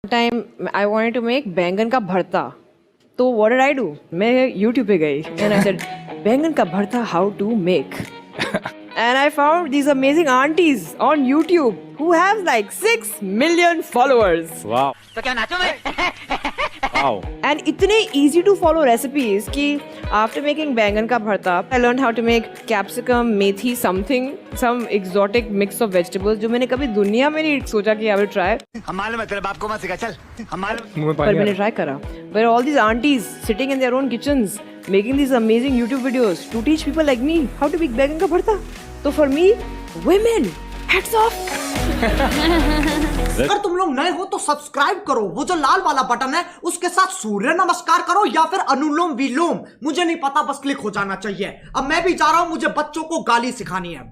Time I wanted to make baingan ka bharta. तो what did I do? मैं YouTube पे गई and I said baingan ka bharta how to make. And I found these amazing aunties on YouTube who have like 6 million followers. Wow. तो क्या नाचो मैं? Wow. And इतने easy to follow recipes कि after making बैंगन का भरता, I learned how to make capsicum, methi, some exotic mix of vegetables जो मैंने कभी दुनिया में नहीं सोचा कि I will try. हम मालूम है तेरे बाप को मत सिखा चल. हम मालूम. मुंह में पर पानी आ मैंने try करा. But all these aunties sitting in their own kitchens making these amazing YouTube videos to teach people like me how to make बैंगन का भरता. तो for me, women, hats off. अगर तुम लोग नए हो तो सब्सक्राइब करो, वो जो लाल वाला बटन है उसके साथ सूर्य नमस्कार करो या फिर अनुलोम विलोम, मुझे नहीं पता, बस क्लिक हो जाना चाहिए. अब मैं भी जा रहा हूं, मुझे बच्चों को गाली सिखानी है.